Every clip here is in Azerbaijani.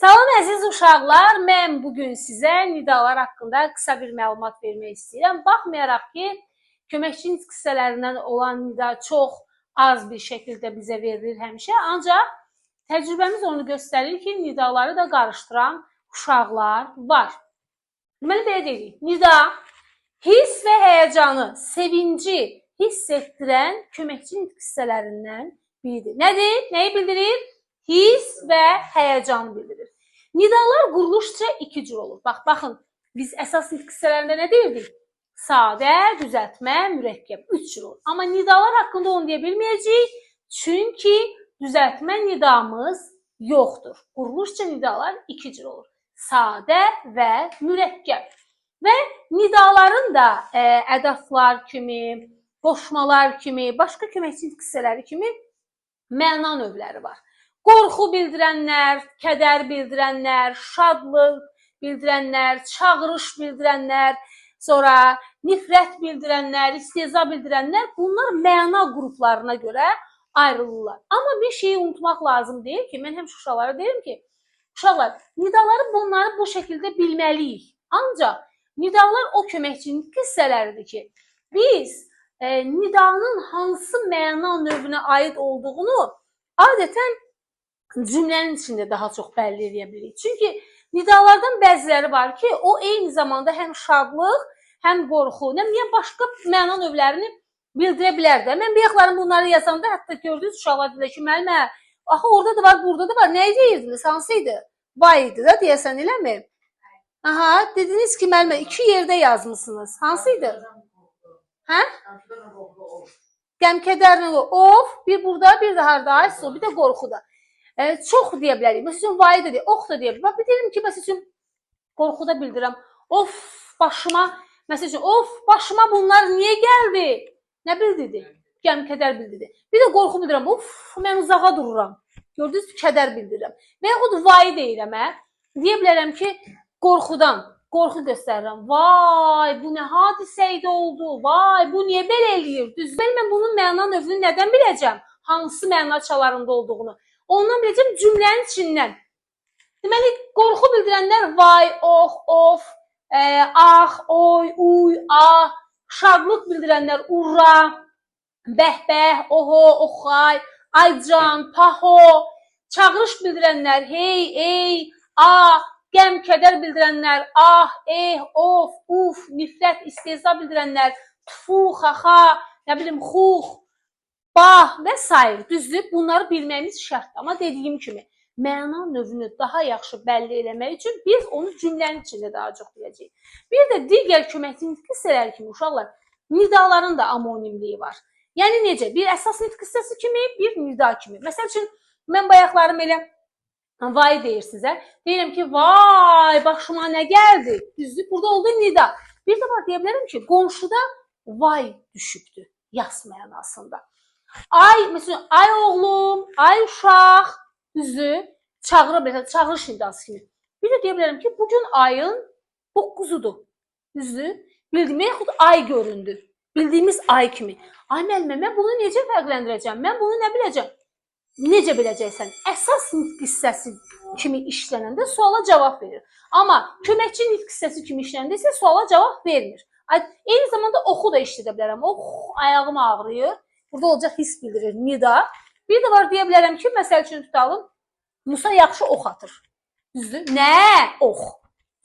Salam əziz uşaqlar, mən bugün sizə nidalar haqqında qısa bir məlumat vermək istəyirəm. Baxmayaraq ki, köməkçi nitq hissələrindən olan nida çox az bir şəkildə bizə verilir həmişə, ancaq təcrübəmiz onu göstərir ki, nidaları da qarışdıran uşaqlar var. Deməli, belə deyirik, nida hiss və həyəcanı, sevinci hiss etdirən köməkçi nitq hissələrindən biridir. Nədir? Nəyi bildirir? Hiss və həyəcan bildirir. Nidalar quruluşca iki cür olur. Baxın, biz əsas nitq hissələrində nə deyirdik? Sadə, düzəltmə, mürəkkəb. 3 cür olur. Amma nidalar haqqında onu deyə bilməyəcəyik. Çünki düzəltmə nidamız yoxdur. Quruluşca nidalar iki cür olur. Sadə və mürəkkəb. Və nidaların da ədaflar kimi, qoşmalar kimi, başqa köməkçi nitq hissələri kimi məna növləri var. Qorxu bildirənlər, kədər bildirənlər, şadlıq bildirənlər, çağırış bildirənlər, sonra nifrət bildirənlər, istehza bildirənlər, bunlar məna qruplarına görə ayrılırlar. Amma bir şeyi unutmaq lazım deyil ki, mən həmişə uşaqlara deyirəm ki, uşaqlar, nidaları bunları bu şəkildə bilməliyik. Ancaq nidalar o köməkçi nitq hissələridir ki, biz nidanın hansı məna növünə aid olduğunu adətən cümlənin içində daha çox bəlli edə bilirik. Çünki nidalardan bəziləri var ki, o eyni zamanda həm şadlıq, həm qorxu, həm başqa məna növlərini bildirə bilər də. Mən bayaqların bunları yazanda hətta gördünüz uşaqlar deyirlər ki, müəllimə, axı orada da var, burada da var. Nəyi deyirdiniz? Hansıydı? Vay idi da deyəsən, eləmi? Aha, dediniz ki, müəllimə, iki yerdə yazmışsınız. Hansıydı? Hə? Qəm-kədərlə of, bir burada, bir də harda, bir də qorxu da. Çox deyə bilərik. Məsələn, vay da deyə, ox da deyə bilərik. Bir deyim ki, məsələn, qorxuda bildirəm. Of, başıma, məsələn, of, başıma bunlar niyə gəldi? Nə bildirdi? Qəm-kədər bildirdi. Bir də qorxu bildirəm. Of, mən uzağa dururam. Gördünüz, kədər bildirirəm. Və yaxud vay deyirəm, deyə bilərəm ki, qorxudan, qorxu göstərirəm. Vay, bu nə hadisə idi oldu? Vay, bu niyə belə eləyir? Düzdür, mən bunun məna növünü nədən biləcəm? Hansı məna çalarında olduğunu? Ondan biləcəm cümlənin içindən. Deməli, qorxu bildirənlər vay, ox, of, ax, oy, uy, ah, şadlıq bildirənlər urra, bəhbəh, oho, oxay, aycan, paho, çağırış bildirənlər hey, ey, ah, qəm, kədər bildirənlər ah, of, uf, nifrət, istehza bildirənlər tfu, xaxa, nə bilim, xux, bah və s. Düzdür, bunları bilməyimiz şərtdir. Amma dediyim kimi, məna növünü daha yaxşı bəlli eləmək üçün biz onu cümlənin içində daha çox biləcəyik. Bir də digər köməkçi nitq hissələri kimi uşaqlar, nidaların da amonimliyi var. Yəni necə? Bir əsas nitq hissəsi kimi, bir nida kimi. Məsəl üçün, mən bayaqlarım elə vay deyir sizə. Deyirəm ki, vay, başıma nə gəldi? Düzdür, burada oldu nida. Bir də var, deyə bilərəm ki, qonşuda vay düşübdür, yas mənasında. Ay, məsələn, ay oğlum, ay uşaq, düzdür, çağırış nidası kimi. Bir də deyə bilərəm ki, bugün ayın 9-udur, düzdür, bildiyim, yaxud ay göründü, bildiyimiz ay kimi. Ay müəllimə, mən bunu necə fərqləndirəcəm, mən bunu nə biləcəm? Necə biləcəksən? Əsas nitq hissəsi kimi işlənəndə suala cavab verir. Amma köməkçi nitq hissəsi kimi işlənəndə isə suala cavab vermir. Eyni zamanda oxu da işlədə bilərəm. Ox, ayağım ağrıyır. Burada olacaq hiss bildirir, nida. Bir də var, deyə bilərəm ki, məsəl üçün tutalım, Musa yaxşı ox atır. Düzdür? Nə? Ox.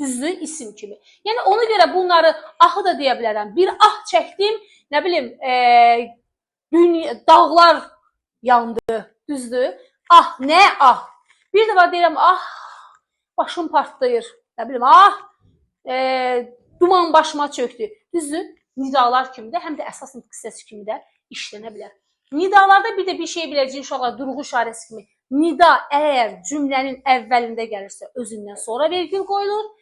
Düzdür? İsim kimi. Yəni, ona görə bunları ahı da deyə bilərəm. Bir ah çəkdim, nə bilim, dağlar yandı. Düzdür? Ah, nə ah? Bir də var, deyirəm, ah, başım partlayır. Nə bilim, ah, duman başıma çöktü. Düzdür? Nidalar kimi də, həm də əsas nitq hissəsi kimi də işlənə bilər. Nidalarda bir də bir şey biləcəyik uşaqlar, durğu işarəsi kimi. Nida əgər cümlənin əvvəlində gəlirsə, özündən sonra vergül qoyulur.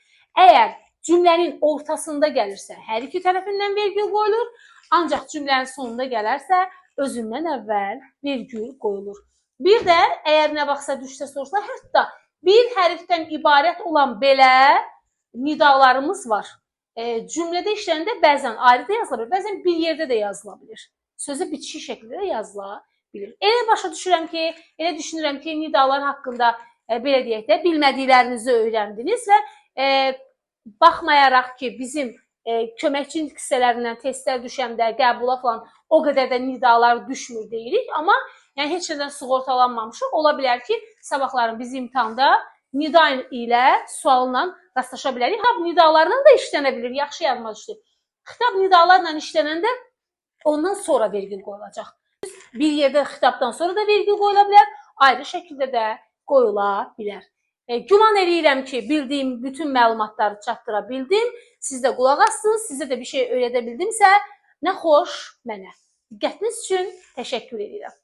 Əgər cümlənin ortasında gəlirsə, hər iki tərəfindən vergül qoyulur. Ancaq cümlənin sonunda gələrsə, özündən əvvəl vergül qoyulur. Bir də, əgər nə vaxtsa düşsə soruşsa, hətta bir hərfdən ibarət olan belə nidalarımız var. Cümlədə işlərində bəzən ayrı da yazıla bilir, bəzən bir yerdə də yazıla bilir. Sözə bitişik şəkildə də yazıla bilir. Elə başa düşürəm ki, elə düşünürəm ki, nidalar haqqında belə deyək də, bilmədiklərinizi öyrəndiniz və baxmayaraq ki, bizim köməkçi hissələrindən testlər düşəndə qəbula falan o qədər də nidalar düşmür deyirik, amma yəni heç nədən sığortalanmamışıq. Ola bilər ki, sabahların biz imtahanda nida ilə sualla rastlaşa bilərik. Nidalarla da işlənə bilir, yaxşı yadıma düşdü. Xitab nidalarla işlənəndə ondan sonra vergül qoyulacaq. Bir yerdə xitabdan sonra da vergül qoyula bilər, ayrı şəkildə də qoyula bilər. Güman eləyirəm ki, bildiyim bütün məlumatları çatdıra bildim. Siz də qulaq asdınız, sizə də bir şey öyrədə bildimsə, nə xoş mənə. Diqqətiniz üçün təşəkkür edirəm.